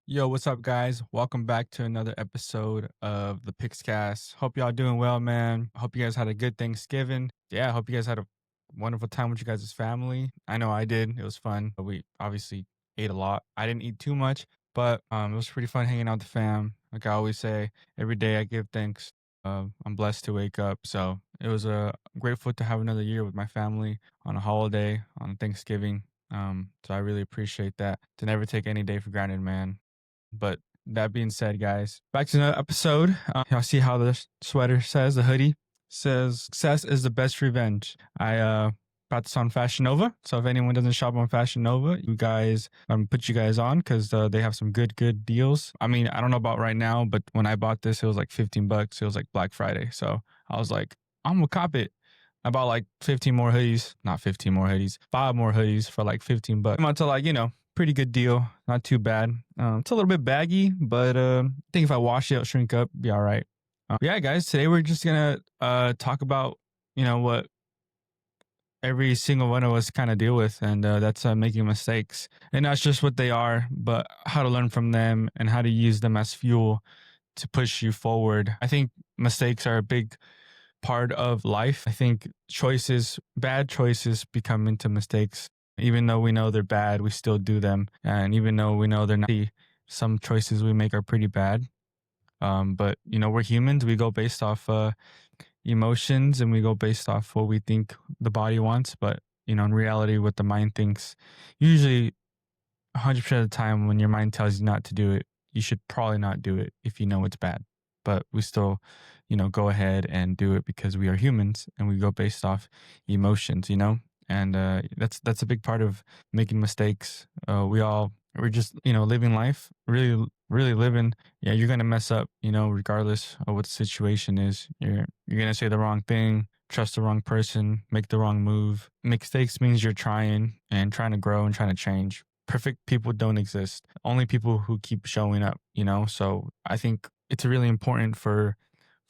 Yo, what's up, guys? Welcome back to another episode of the PixCast. Hope y'all doing well, man. Hope you guys had a good Thanksgiving. Yeah, hope you guys had a wonderful time with you guys' family. I know I did. It was fun. But we obviously ate a lot. I didn't eat too much, but it was pretty fun hanging out with the fam. Like I always say, every day I give thanks. I'm blessed to wake up. So it was grateful to have another year with my family on a holiday on Thanksgiving. So I really appreciate that. To never take any day for granted, man. But that being said, guys, back to another episode. Y'all see how the sweater says, the hoodie says, success is the best revenge. I bought this on Fashion Nova. So if anyone doesn't shop on Fashion Nova, you guys, put you guys on because they have some good deals. I mean, I don't know about right now, but when I bought this, it was like $15. It was like Black Friday. So I was like, I'm gonna cop it. I bought like 15 more hoodies, not 15 more hoodies, 5 more hoodies for like $15. I'm to like, pretty good deal. Not too bad. It's a little bit baggy, but I think if I wash it, it'll shrink up, be all right. Yeah, guys, today we're just going to talk about, what every single one of us kind of deal with, and that's making mistakes. And not just what they are, but how to learn from them and how to use them as fuel to push you forward. I think mistakes are a big part of life. I think bad choices become into mistakes. Even though we know they're bad, we still do them. And even though we know they're not, some choices we make are pretty bad. But we're humans. We go based off emotions and we go based off what we think the body wants. But in reality, what the mind thinks, usually 100% of the time, when your mind tells you not to do it, you should probably not do it if you know it's bad. But we still, go ahead and do it because we are humans and we go based off emotions. And that's a big part of making mistakes. We're just living life, really living. Yeah, you're gonna mess up, regardless of what the situation is. You're gonna say the wrong thing, trust the wrong person, make the wrong move. Mistakes means you're trying to grow and trying to change. Perfect people don't exist. Only people who keep showing up. So I think it's really important for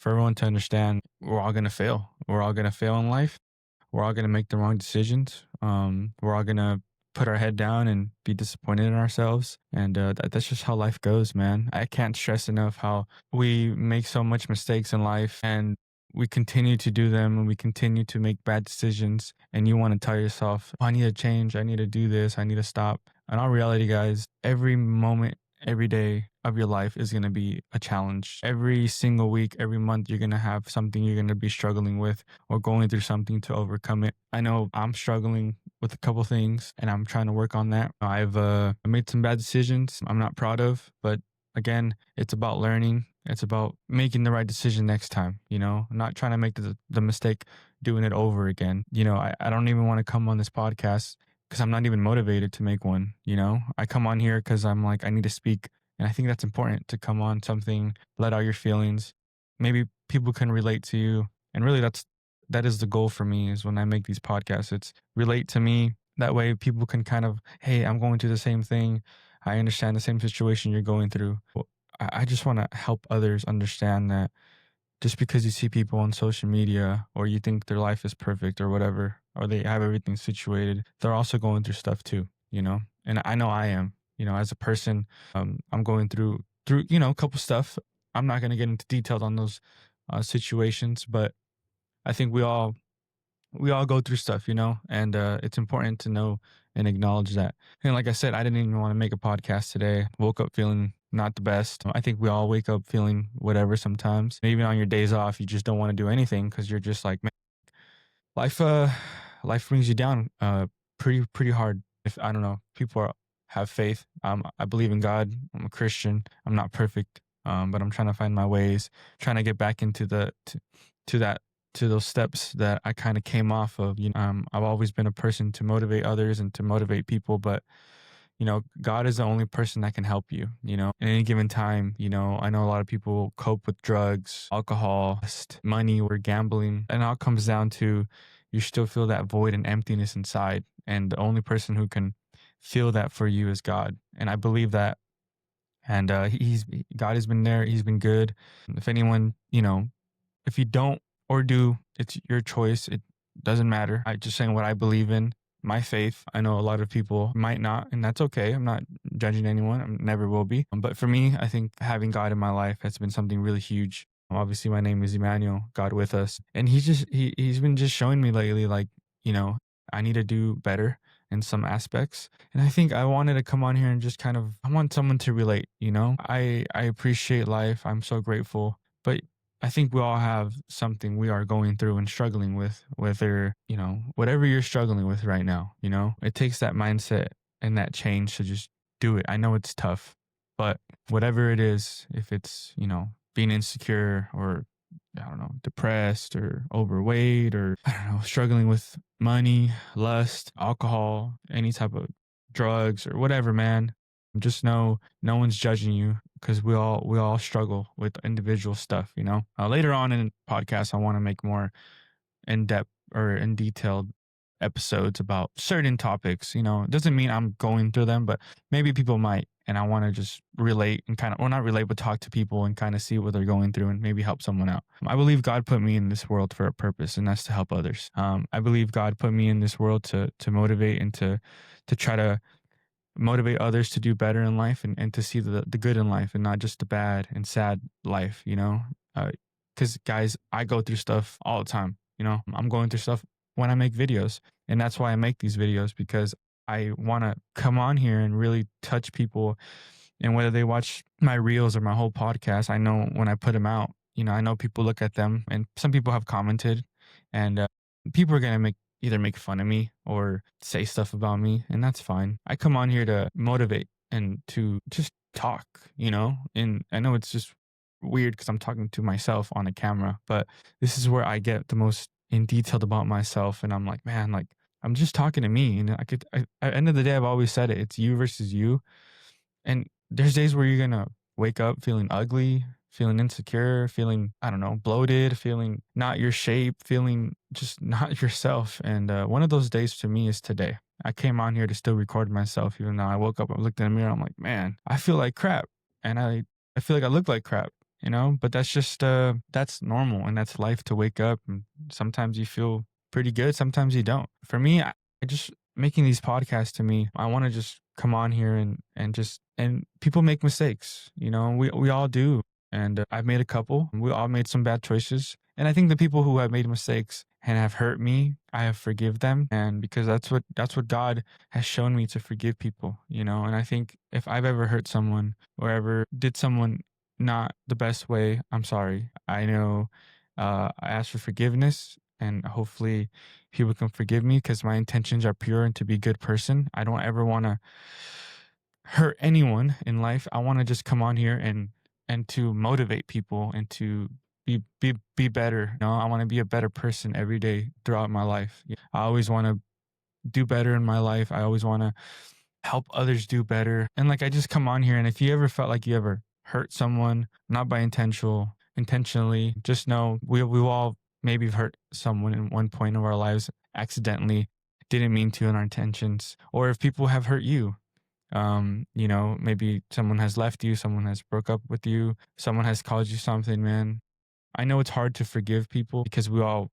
everyone to understand we're all gonna fail. We're all gonna fail in life. We're all gonna make the wrong decisions. We're all gonna put our head down and be disappointed in ourselves. And that's just how life goes, man. I can't stress enough how we make so much mistakes in life and we continue to do them and we continue to make bad decisions. And you want to tell yourself, oh, I need to change. I need to do this. I need to stop. In all reality, guys, every moment, every day of your life is going to be a challenge. Every single week, every month, you're going to have something you're going to be struggling with or going through something to overcome it. I know I'm struggling with a couple things and I'm trying to work on that. I've made some bad decisions I'm not proud of, but again, it's about learning. It's about making the right decision next time, I'm not trying to make the mistake doing it over again. I don't even want to come on this podcast because I'm not even motivated to make one. I come on here because I'm like, I need to speak. And I think that's important to come on something, let out your feelings. Maybe people can relate to you. And really that is the goal for me is when I make these podcasts, it's relate to me. That way people can kind of, hey, I'm going through the same thing. I understand the same situation you're going through. I just want to help others understand that just because you see people on social media or you think their life is perfect or whatever, or they have everything situated, they're also going through stuff too. And I know I am, as a person, I'm going through, a couple stuff. I'm not going to get into details on those situations, but I think we all go through stuff, and it's important to know and acknowledge that. And like I said, I didn't even want to make a podcast today. Woke up feeling not the best. I think we all wake up feeling whatever sometimes. And even on your days off, you just don't want to do anything because you're just like, man, life, life brings you down, pretty hard. If I don't know, have faith. I believe in God. I'm a Christian. I'm not perfect, but I'm trying to find my ways, trying to get back into to that to those steps that I kind of came off of. I've always been a person to motivate others and to motivate people, but God is the only person that can help you. At any given time, I know a lot of people cope with drugs, alcohol, money, or gambling. And it all comes down to you still feel that void and emptiness inside. And the only person who can feel that for you is God. And I believe that. And God has been there. He's been good. If anyone, if you don't or do, it's your choice. It doesn't matter. I just saying what I believe in. my faith. I know a lot of people might not, and that's okay. I'm not judging anyone. I never will be. But for me, I think having God in my life has been something really huge. Obviously, my name is Emmanuel, God with us, and he's been just showing me lately, like, you know, I need to do better in some aspects. And I think I wanted to come on here and just kind of, I want someone to relate, you know? I appreciate life. I'm so grateful. But I think we all have something we are going through and struggling with, whether, you know, whatever you're struggling with right now, you know, it takes that mindset and that change to just do it. I know it's tough, but whatever it is, if it's, you know, being insecure or I don't know, depressed or overweight or I don't know, struggling with money, lust, alcohol, any type of drugs or whatever, man. Just know no one's judging you because we all struggle with individual stuff, you know. Later on in the podcast, I want to make more in depth or in detailed episodes about certain topics. You know, it doesn't mean I'm going through them, but maybe people might. And I want to just relate and kind of, well, not relate, but talk to people and kind of see what they're going through and maybe help someone out. I believe God put me in this world for a purpose, and that's to help others. I believe God put me in this world to motivate and to try to motivate others to do better in life and to see the good in life and not just the bad and sad life, you know? Because guys, I go through stuff all the time, you know? I'm going through stuff when I make videos. And that's why I make these videos because I want to come on here and really touch people. And whether they watch my reels or my whole podcast, I know when I put them out, you know, I know people look at them and some people have commented and people are going to either make fun of me or say stuff about me, and that's fine. I come on here to motivate and to just talk, you know? And I know it's just weird because I'm talking to myself on a camera, but this is where I get the most in detailed about myself. And I'm like, man, like, I'm just talking to me. And at the end of the day, I've always said it, it's you versus you. And there's days where you're gonna wake up feeling ugly, feeling insecure, feeling, I don't know, bloated, feeling not your shape, feeling just not yourself. And one of those days to me is today. I came on here to still record myself, even though I woke up, I looked in the mirror, I'm like, man, I feel like crap. And I feel like I look like crap, you know, but that's just, that's normal and that's life to wake up. And sometimes you feel pretty good, sometimes you don't. For me, I just making these podcasts to me, I want to just come on here and people make mistakes, you know, we all do. And I've made a couple. We all made some bad choices. And I think the people who have made mistakes and have hurt me, I have forgive them. And because that's what God has shown me to forgive people, you know. And I think if I've ever hurt someone or ever did someone not the best way, I'm sorry. I know I ask for forgiveness and hopefully people can forgive me because my intentions are pure and to be a good person. I don't ever want to hurt anyone in life. I want to just come on here and to motivate people and to be better. You know, I want to be a better person every day throughout my life. I always want to do better in my life. I always want to help others do better. And like I just come on here and if you ever felt like you ever hurt someone, not by intentionally, just know we all maybe have hurt someone in one point of our lives accidentally, didn't mean to in our intentions. Or if people have hurt you, you know, maybe someone has left you, someone has broke up with you, someone has caused you something, man. I know it's hard to forgive people because we all,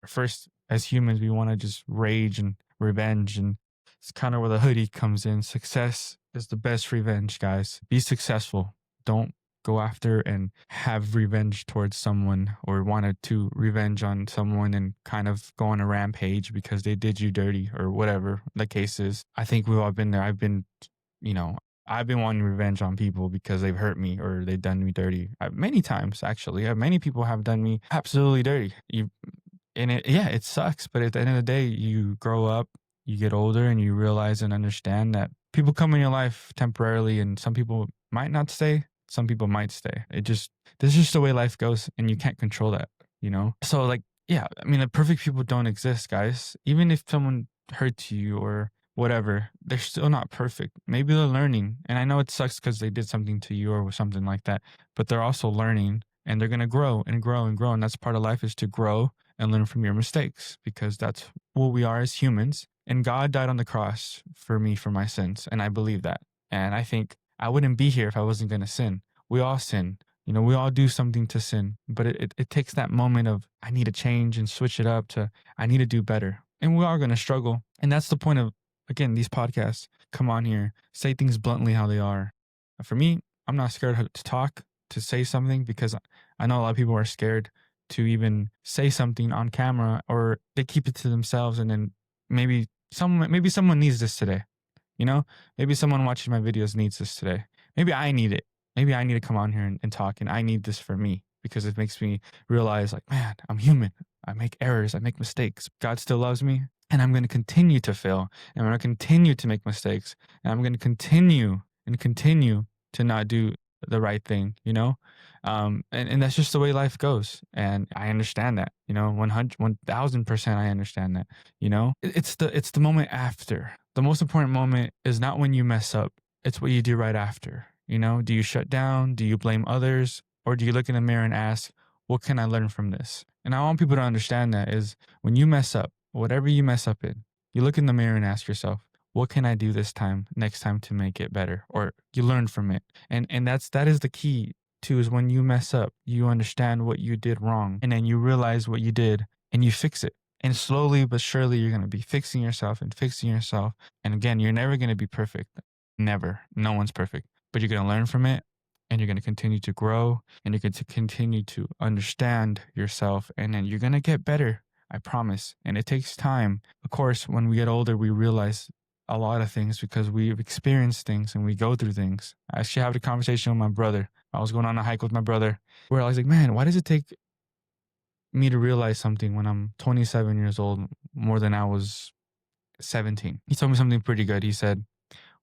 first, as humans, we want to just rage and revenge. And it's kind of where the hoodie comes in. Success is the best revenge, guys. Be successful. Don't go after and have revenge towards someone or wanted to revenge on someone and kind of go on a rampage because they did you dirty or whatever the case is. I think we've all been there. You know, I've been wanting revenge on people because they've hurt me or they've done me dirty. Many times, actually. Many people have done me absolutely dirty. Yeah, it sucks. But at the end of the day, you grow up, you get older, and you realize and understand that people come in your life temporarily, and some people might not stay. Some people might stay. This is just the way life goes, and you can't control that, you know? So, like, yeah, I mean, the perfect people don't exist, guys. Even if someone hurts you or whatever, they're still not perfect. Maybe they're learning. And I know it sucks because they did something to you or something like that, but they're also learning and they're going to grow and grow and grow. And that's part of life is to grow and learn from your mistakes because that's what we are as humans. And God died on the cross for me, for my sins. And I believe that. And I think I wouldn't be here if I wasn't going to sin. We all sin. You know, we all do something to sin, but it takes that moment of I need to change and switch it up to I need to do better. and we are going to struggle. And that's the point of, again, these podcasts. Come on here, say things bluntly how they are. For me, I'm not scared to talk, to say something, because I know a lot of people are scared to even say something on camera, or they keep it to themselves. And then maybe someone needs this today. You know, maybe someone watching my videos needs this today. Maybe I need it. Maybe I need to come on here and talk, and I need this for me, because it makes me realize, like, man, I'm human. I make errors. I make mistakes. God still loves me, and I'm going to continue to fail, and I'm going to continue to make mistakes, and I'm going to continue to not do the right thing, and that's just the way life goes. And I understand that, 1000% I understand that, it's the moment after. The most important moment is not when you mess up. It's what you do right after. Do you shut down? Do you blame others? Or do you look in the mirror and ask, what can I learn from this? And I want people to understand that is, when you mess up, whatever you mess up in, you look in the mirror and ask yourself, what can I do next time to make it better? Or you learn from it. And that is the key too, is when you mess up, you understand what you did wrong, and then you realize what you did and you fix it. And slowly but surely, you're going to be fixing yourself and fixing yourself. And again, you're never going to be perfect. Never. No one's perfect. But you're going to learn from it, and you're going to continue to grow, and you're going to continue to understand yourself, and then you're going to get better. I promise. And it takes time. Of course, when we get older, we realize a lot of things because we've experienced things and we go through things. I actually had a conversation with my brother. I was going on a hike with my brother where I was like, man, why does it take me to realize something when I'm 27 years old more than I was 17? He told me something pretty good. He said,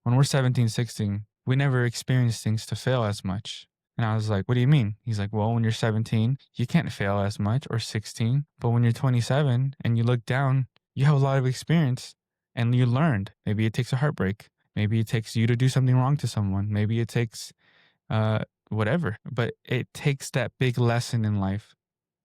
when we're 17, 16, we never experience things to fail as much. And I was like, what do you mean? He's like, well, when you're 17, you can't fail as much, or 16. But when you're 27 and you look down, you have a lot of experience and you learned. Maybe it takes a heartbreak. Maybe it takes you to do something wrong to someone. Maybe it takes whatever. But it takes that big lesson in life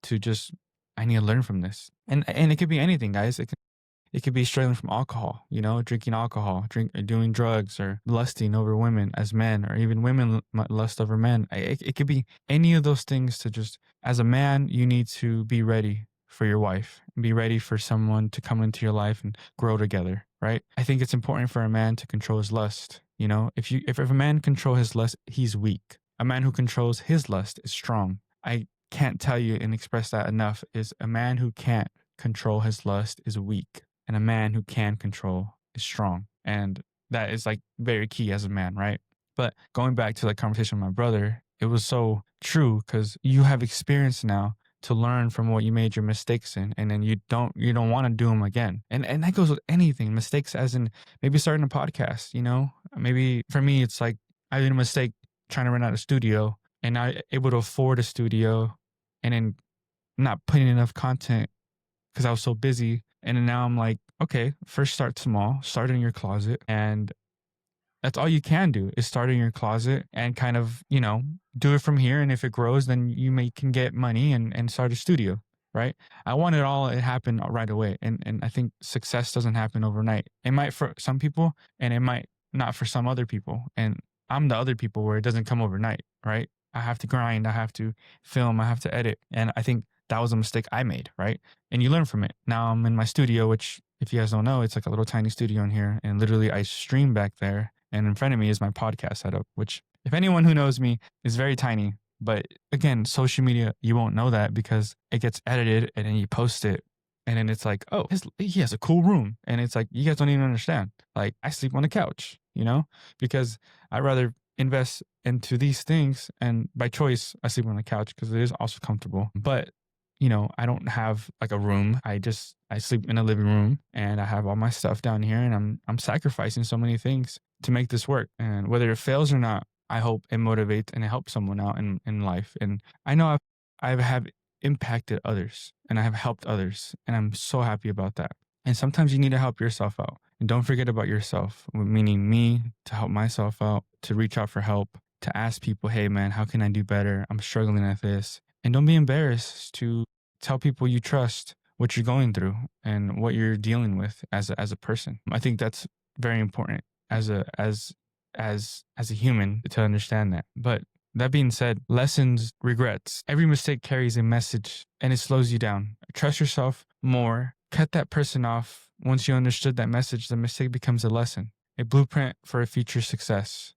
to just, I need to learn from this. And it could be anything, guys. It could be struggling from alcohol, drinking alcohol, doing drugs, or lusting over women as men, or even women lust over men. It could be any of those things. To just, as a man, you need to be ready for your wife, be ready for someone to come into your life and grow together, right? I think it's important for a man to control his lust. If a man controls his lust, he's weak. A man who controls his lust is strong. I can't tell you and express that enough. Is a man who can't control his lust is weak, and a man who can control is strong. And that is like very key as a man, right? But going back to the conversation with my brother, it was so true, because you have experience now to learn from what you made your mistakes in, and then you don't want to do them again. And that goes with anything. Mistakes, as in maybe starting a podcast, maybe for me, it's like I made a mistake trying to rent out a studio, and I able to afford a studio, and then not putting enough content because I was so busy. And then now I'm like, okay, first start small, start in your closet. And that's all you can do, is start in your closet and kind of, do it from here. And if it grows, then you can get money and start a studio, right? I want it all to happen right away. And I think success doesn't happen overnight. It might for some people, and it might not for some other people. And I'm the other people where it doesn't come overnight, right? I have to grind, I have to film, I have to edit. And I think that was a mistake I made, right? And you learn from it. Now I'm in my studio, which, if you guys don't know, it's like a little tiny studio in here. And literally I stream back there. And in front of me is my podcast setup, which, if anyone who knows me, is very tiny. But again, social media, you won't know that because it gets edited and then you post it. And then it's like, oh, he has a cool room. And it's like, you guys don't even understand. Like, I sleep on the couch, because I'd rather invest into these things. And by choice, I sleep on the couch because it is also comfortable. But I don't have like a room. I sleep in a living room, and I have all my stuff down here, and I'm sacrificing so many things to make this work. And whether it fails or not, I hope it motivates and it helps someone out in life. And I know I have impacted others, and I have helped others, and I'm so happy about that. And sometimes you need to help yourself out, and don't forget about yourself, meaning me, to help myself out, to reach out for help, to ask people, hey man, how can I do better? I'm struggling at this. And don't be embarrassed to tell people you trust what you're going through and what you're dealing with as a person. I think that's very important as a human to understand that. But that being said, lessons, regrets, every mistake carries a message, and it slows you down. Trust yourself more. cut that person off. Once you understood that message, the mistake becomes a lesson, a blueprint for a future success.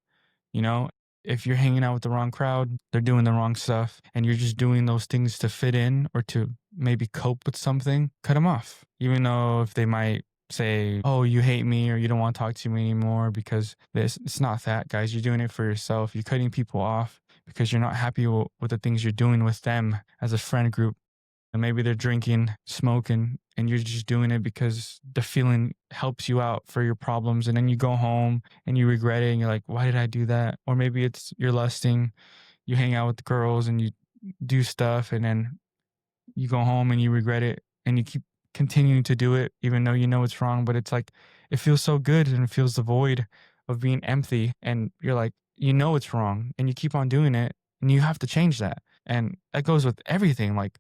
You know, if you're hanging out with the wrong crowd, they're doing the wrong stuff, and you're just doing those things to fit in or to maybe cope with something, cut them off. Even though if they might say, oh, you hate me or you don't want to talk to me anymore because this, it's not that, guys. You're doing it for yourself. You're cutting people off because you're not happy with the things you're doing with them as a friend group. And maybe they're drinking, smoking, and you're just doing it because the feeling helps you out for your problems. And then you go home and you regret it and you're like, why did I do that? Or maybe it's you're lusting, you hang out with the girls and you do stuff and then you go home and you regret it and you keep continuing to do it even though you know it's wrong. But it's like, it feels so good and it feels the void of being empty. And you're like, you know it's wrong and you keep on doing it and you have to change that. And that goes with everything. Like,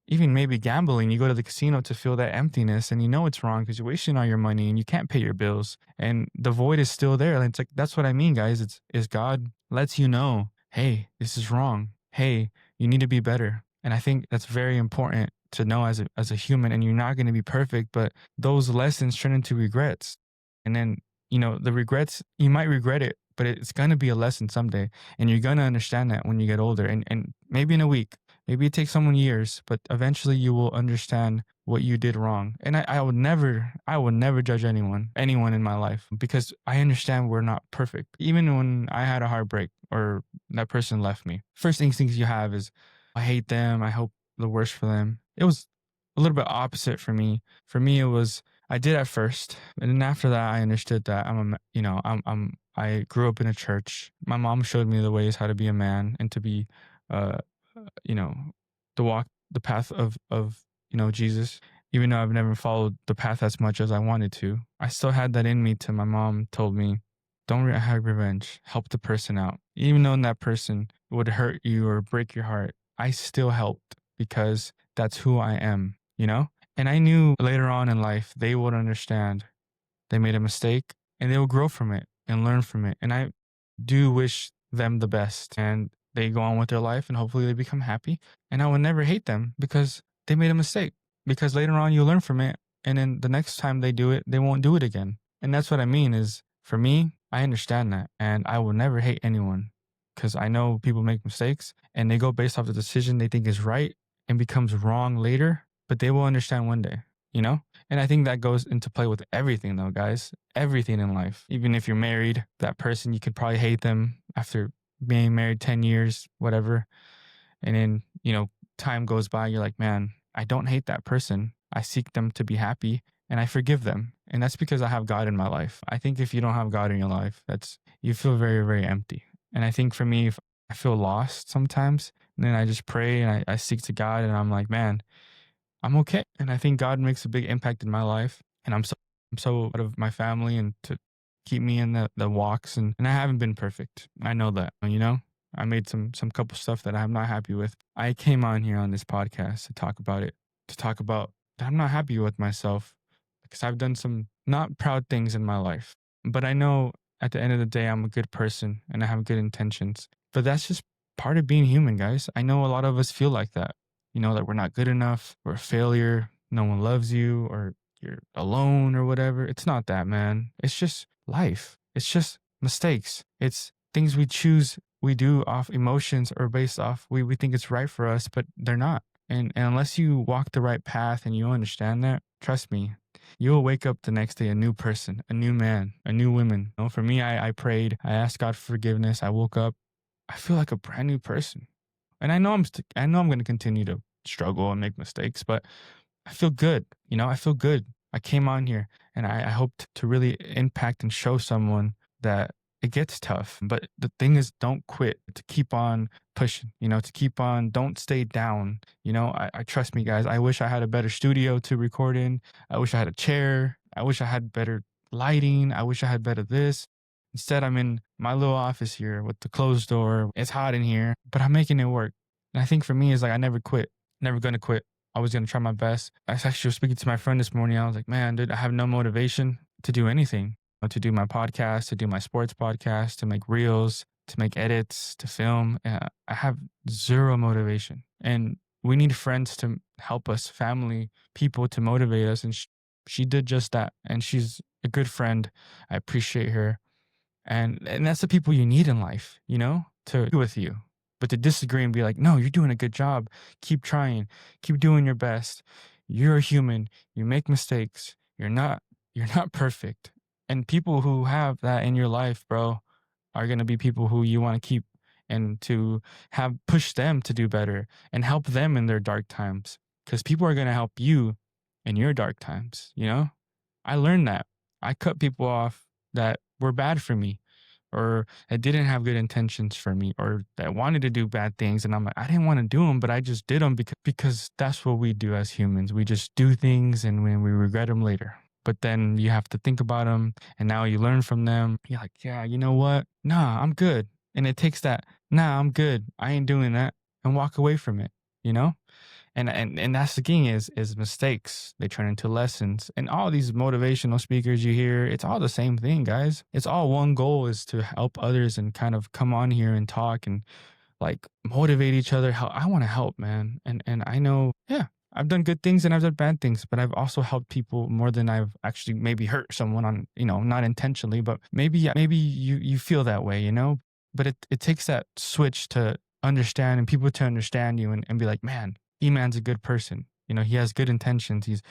even maybe gambling, you go to the casino to feel that emptiness and you know it's wrong because you're wasting all your money and you can't pay your bills and the void is still there. And it's like, that's what I mean, guys. Is God lets you know, hey, this is wrong. Hey, you need to be better. And I think that's very important to know as a human. And you're not going to be perfect, but those lessons turn into regrets. And then, the regrets, you might regret it, but it's going to be a lesson someday. And you're going to understand that when you get older and maybe in a week. Maybe it takes someone years, but eventually you will understand what you did wrong. And I would never judge anyone in my life because I understand we're not perfect. Even when I had a heartbreak or that person left me, first instincts you have is, I hate them. I hope the worst for them. It was a little bit opposite for me. For me, it was, I did at first. And then after that, I understood that I grew up in a church. My mom showed me the ways how to be a man and to be, uh, you know, to walk the path of Jesus. Even though I've never followed the path as much as I wanted to, I still had that in me till my mom told me, don't have revenge, help the person out. Even though that person would hurt you or break your heart, I still helped because that's who I am. And I knew later on in life, they would understand they made a mistake and they will grow from it and learn from it. And I do wish them the best and they go on with their life and hopefully they become happy. And I will never hate them because they made a mistake, because later on you learn from it. And then the next time they do it, they won't do it again. And that's what I mean is, for me, I understand that and I will never hate anyone because I know people make mistakes and they go based off the decision they think is right and becomes wrong later, but they will understand one day, you know? And I think that goes into play with everything though, guys. Everything in life. Even if you're married, that person, you could probably hate them after being married 10 years, whatever. And then, time goes by, you're like, man, I don't hate that person. I seek them to be happy and I forgive them. And that's because I have God in my life. I think if you don't have God in your life, you feel very, very empty. And I think for me, if I feel lost sometimes, and then I just pray and I seek to God and I'm like, man, I'm okay. And I think God makes a big impact in my life. And I'm so out of my family and to keep me in the walks. And I haven't been perfect. I know that. I made some couple stuff that I'm not happy with. I came on here on this podcast to talk about it, to talk about that I'm not happy with myself because I've done some not proud things in my life. But I know at the end of the day, I'm a good person and I have good intentions. But that's just part of being human, guys. I know a lot of us feel like that. That we're not good enough, we're a failure, no one loves you, or you're alone or whatever. It's not that, man. It's just life. It's just mistakes. It's things we choose, we do off emotions or based off we think it's right for us, but they're not. And unless you walk the right path and you understand that, trust me, you will wake up the next day a new person, a new man, a new woman. For me, I prayed, I asked God for forgiveness. I woke up, I feel like a brand new person. And I know I'm going to continue to struggle and make mistakes, but I feel good. I feel good. I came on here and I hoped to really impact and show someone that it gets tough. But the thing is, don't quit, to keep on pushing, to keep on, don't stay down. I trust me, guys. I wish I had a better studio to record in. I wish I had a chair. I wish I had better lighting. I wish I had better this. Instead, I'm in my little office here with the closed door. It's hot in here, but I'm making it work. And I think for me, it's like I never quit, never going to quit. I was going to try my best. I was actually speaking to my friend this morning. I was like, man, dude, I have no motivation to do anything, to do my podcast, to do my sports podcast, to make reels, to make edits, to film. I have zero motivation. And We need friends to help us, family, people to motivate us. And she did just that. And she's a good friend. I appreciate her. And that's the people you need in life, to be with you. But to disagree and be like, no, you're doing a good job. Keep trying. Keep doing your best. You're a human. You make mistakes. You're not perfect. And people who have that in your life, bro, are gonna be people who you want to keep and to have push them to do better and help them in their dark times. Because people are gonna help you in your dark times. I learned that. I cut people off that were bad for me or that didn't have good intentions for me or that wanted to do bad things. And I'm like, I didn't want to do them, but I just did them because that's what we do as humans. We just do things and when we regret them later. But then you have to think about them and now you learn from them. You're like, yeah, you know what? Nah, I'm good. And it takes that, nah, I'm good. I ain't doing that and walk away from it, you know? And that's the thing is mistakes. They turn into lessons. And all these motivational speakers you hear, it's all the same thing, guys. It's all one goal is to help others and kind of come on here and talk and like motivate each other. How I want to help, man. And I know, yeah, I've done good things and I've done bad things, but I've also helped people more than I've actually maybe hurt someone on, not intentionally, but maybe you feel that way. But it takes that switch to understand and people to understand you and be like, man, E-Man's a good person. He has good intentions. He's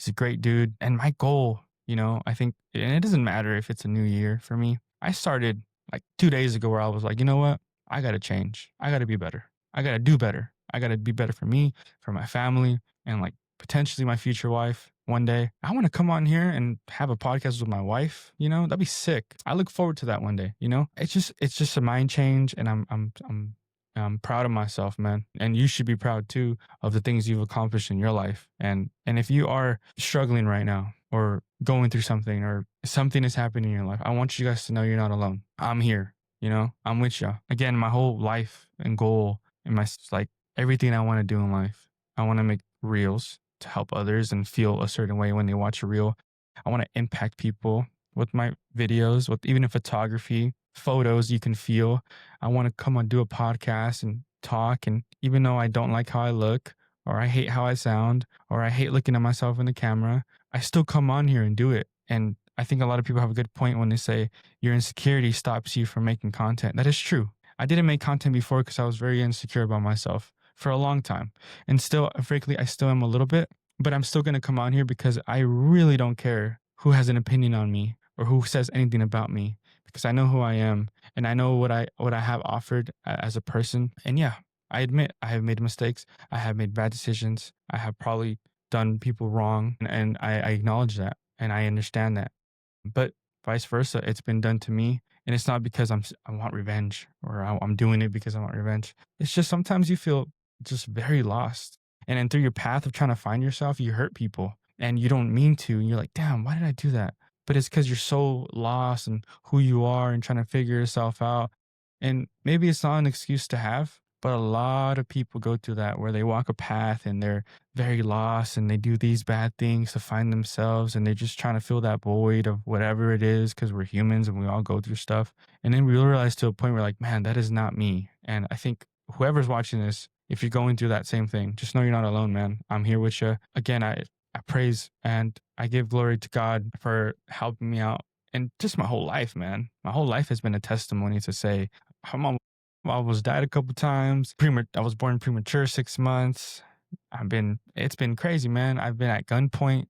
a great dude. And my goal, I think, and it doesn't matter if it's a new year for me. I started like 2 days ago where I was like, you know what? I got to change. I got to be better. I got to do better. I got to be better for me, for my family, and like potentially my future wife one day. I want to come on here and have a podcast with my wife. That'd be sick. I look forward to that one day. It's just a mind change, and I'm proud of myself, man. And you should be proud too of the things you've accomplished in your life. And if you are struggling right now or going through something or something is happening in your life, I want you guys to know you're not alone. I'm here. I'm with you. Again, my whole life and goal and like everything I want to do in life, I want to make reels to help others and feel a certain way when they watch a reel. I want to impact people with my videos, with even in photography, photos you can feel. I want to come and do a podcast and talk. And even though I don't like how I look, or I hate how I sound, or I hate looking at myself in the camera, I still come on here and do it. And I think a lot of people have a good point when they say your insecurity stops you from making content. That is true. I didn't make content before because I was very insecure about myself for a long time. And still, frankly, I still am a little bit, but I'm still going to come on here because I really don't care who has an opinion on me or who says anything about me because I know who I am and I know what I have offered as a person. And yeah, I admit I have made mistakes. I have made bad decisions. I have probably done people wrong, and I acknowledge that and I understand that. But vice versa, it's been done to me, and it's not because I want revenge or I'm doing it because I want revenge. It's just sometimes you feel just very lost, and then through your path of trying to find yourself, you hurt people, and you don't mean to, and you're like, damn, why did I do that? But it's because you're so lost in who you are and trying to figure yourself out. And maybe it's not an excuse to have, but a lot of people go through that where they walk a path and they're very lost and they do these bad things to find themselves and they're just trying to fill that void of whatever it is because we're humans and we all go through stuff. And then we realize to a point where like, man, that is not me. And I think whoever's watching this, if you're going through that same thing, just know you're not alone, man. I'm here with you. Again, I praise and I give glory to God for helping me out. And just my whole life, man. My whole life has been a testimony to say, I'm I almost died a couple times. I was born premature 6 months. It's been crazy, man. I've been at gunpoint.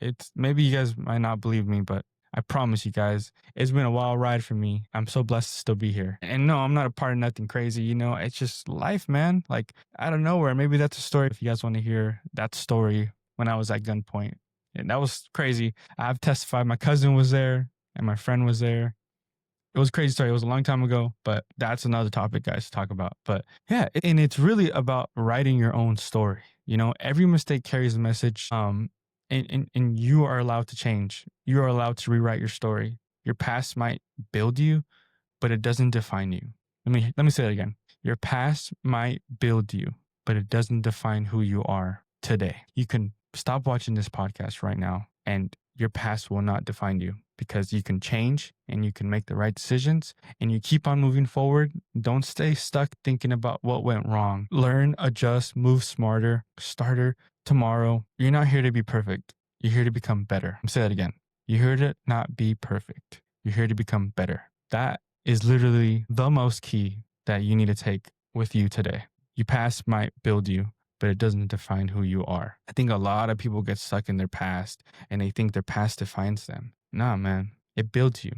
It's maybe you guys might not believe me, but I promise you guys, it's been a wild ride for me. I'm so blessed to still be here. And no, I'm not a part of nothing crazy. It's just life, man. Like out of nowhere. Maybe that's a story. If you guys want to hear that story when I was at gunpoint, and that was crazy. I've testified. My cousin was there and my friend was there. It was a crazy story. It was a long time ago, but that's another topic, guys, to talk about. But yeah, and it's really about writing your own story. Every mistake carries a message. And you are allowed to change. You are allowed to rewrite your story. Your past might build you, but it doesn't define you. Let me say that again. Your past might build you, but it doesn't define who you are today. You can stop watching this podcast right now and your past will not define you because you can change and you can make the right decisions and you keep on moving forward. Don't stay stuck thinking about what went wrong. Learn, adjust, move smarter, starter tomorrow. You're not here to be perfect. You're here to become better. Say that again. You're here to not be perfect. You're here to become better. That is literally the most key that you need to take with you today. Your past might build you, but it doesn't define who you are. I think a lot of people get stuck in their past and they think their past defines them. Nah, man, it builds you,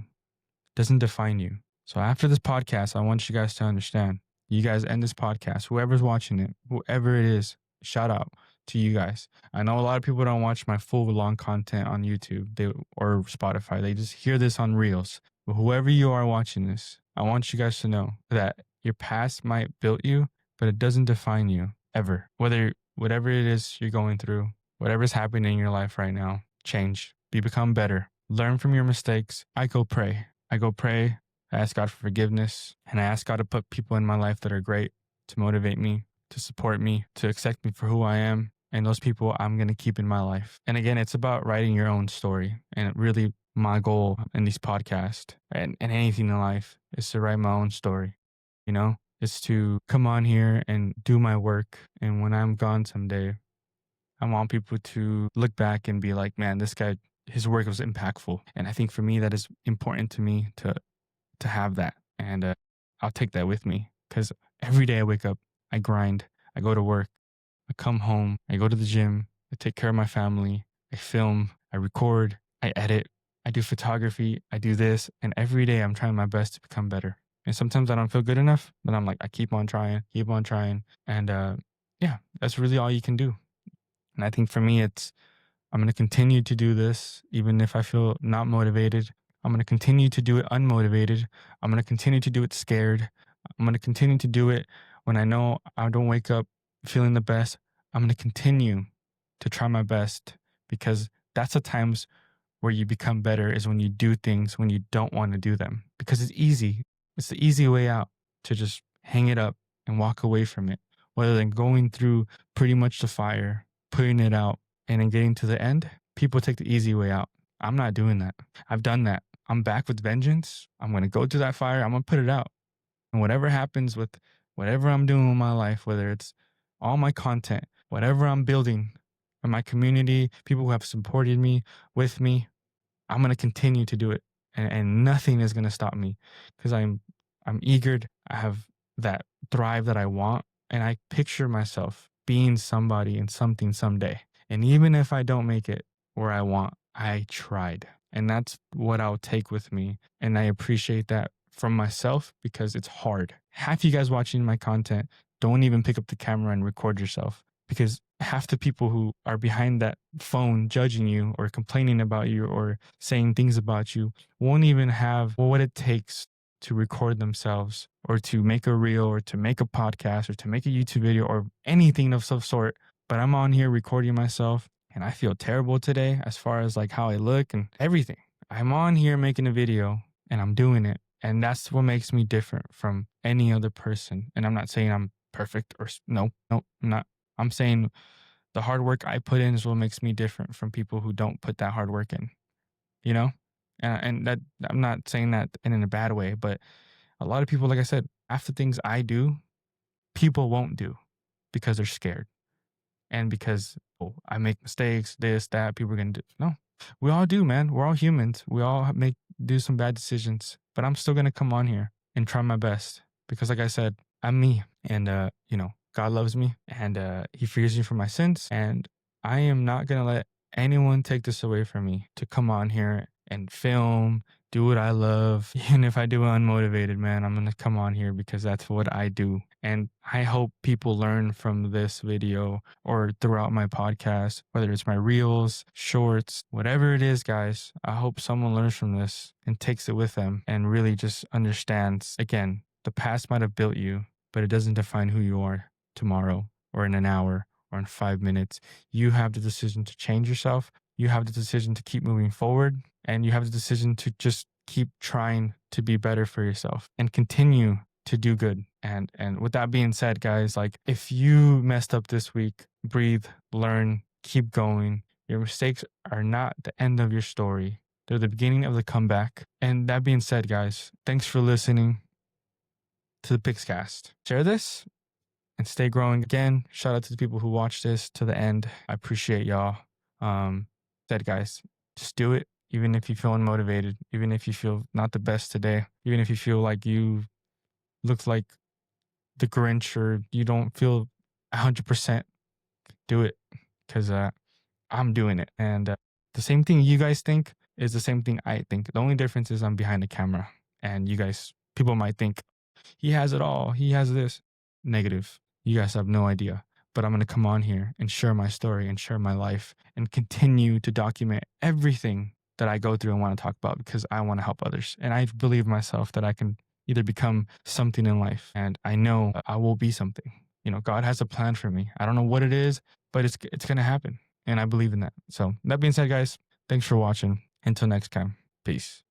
doesn't define you. So after this podcast, I want you guys to understand, you guys end this podcast, whoever's watching it, whoever it is, shout out to you guys. I know a lot of people don't watch my full long content on YouTube or Spotify. They just hear this on Reels. But whoever you are watching this, I want you guys to know that your past might build you, but it doesn't define you ever. Whatever it is you're going through, whatever's happening in your life right now, change, become better, learn from your mistakes. I go pray. I ask God for forgiveness, and I ask God to put people in my life that are great to motivate me, to support me, to accept me for who I am. And those people I'm going to keep in my life. And again, it's about writing your own story. And really, my goal in these podcasts and anything in life is to write my own story, is to come on here and do my work. And when I'm gone someday, I want people to look back and be like, man, this guy, his work was impactful. And I think for me, that is important to me to have that. And I'll take that with me because every day I wake up, I grind, I go to work, I come home, I go to the gym, I take care of my family, I film, I record, I edit, I do photography, I do this. And every day I'm trying my best to become better. And sometimes I don't feel good enough, but I'm like, I keep on trying. And yeah, that's really all you can do. And I think for me, I'm going to continue to do this, even if I feel not motivated. I'm going to continue to do it unmotivated. I'm going to continue to do it scared. I'm going to continue to do it when I know I don't wake up feeling the best. I'm going to continue to try my best because that's the times where you become better is when you do things when you don't want to do them because it's easy. It's the easy way out to just hang it up and walk away from it, rather than going through pretty much the fire, putting it out, and then getting to the end. People take the easy way out. I'm not doing that. I've done that. I'm back with vengeance. I'm going to go through that fire. I'm going to put it out. And whatever happens with whatever I'm doing in my life, whether it's all my content, whatever I'm building for my community, people who have supported me, with me, I'm going to continue to do it. And nothing is going to stop me because I'm eager. I have that thrive that I want. And I picture myself being somebody and something someday. And even if I don't make it where I want, I tried. And that's what I'll take with me. And I appreciate that from myself because it's hard. Half you guys watching my content don't even pick up the camera and record yourself because half the people who are behind that phone judging you or complaining about you or saying things about you won't even have what it takes to record themselves or to make a reel or to make a podcast or to make a YouTube video or anything of some sort. But I'm on here recording myself and I feel terrible today as far as like how I look and everything. I'm on here making a video and I'm doing it. And that's what makes me different from any other person. And I'm not saying I'm perfect or no, I'm not. I'm saying the hard work I put in is what makes me different from people who don't put that hard work in, you know? And that I'm not saying that in a bad way, but a lot of people, like I said, after things I do, people won't do because they're scared. And because I make mistakes, this, that, people are going to do. No, we all do, man. We're all humans. We all do some bad decisions, but I'm still going to come on here and try my best because like I said, I'm me and, God loves me and he forgives me for my sins. And I am not going to let anyone take this away from me to come on here and film, do what I love. Even if I do it unmotivated, man, I'm going to come on here because that's what I do. And I hope people learn from this video or throughout my podcast, whether it's my reels, shorts, whatever it is, guys. I hope someone learns from this and takes it with them and really just understands, again, the past might have built you, but it doesn't define who you are tomorrow or in an hour or in 5 minutes. You have the decision to change yourself. You have the decision to keep moving forward and you have the decision to just keep trying to be better for yourself and continue to do good. And with that being said, guys, like if you messed up this week, breathe, learn, keep going. Your mistakes are not the end of your story. They're the beginning of the comeback. And that being said, guys, thanks for listening to the PixCast. Share this and stay growing. Again, shout out to the people who watched this to the end. I appreciate y'all. Said guys, just do it. Even if you feel unmotivated, even if you feel not the best today, even if you feel like you look like the Grinch or you don't feel 100%, do it because I'm doing it. And the same thing you guys think is the same thing I think. The only difference is I'm behind the camera and you guys, people might think he has it all. He has this. Negative. You guys have no idea. But I'm going to come on here and share my story and share my life and continue to document everything that I go through and want to talk about because I want to help others. And I believe myself that I can either become something in life and I know I will be something. You know, God has a plan for me. I don't know what it is, but it's going to happen. And I believe in that. So that being said, guys, thanks for watching. Until next time, peace.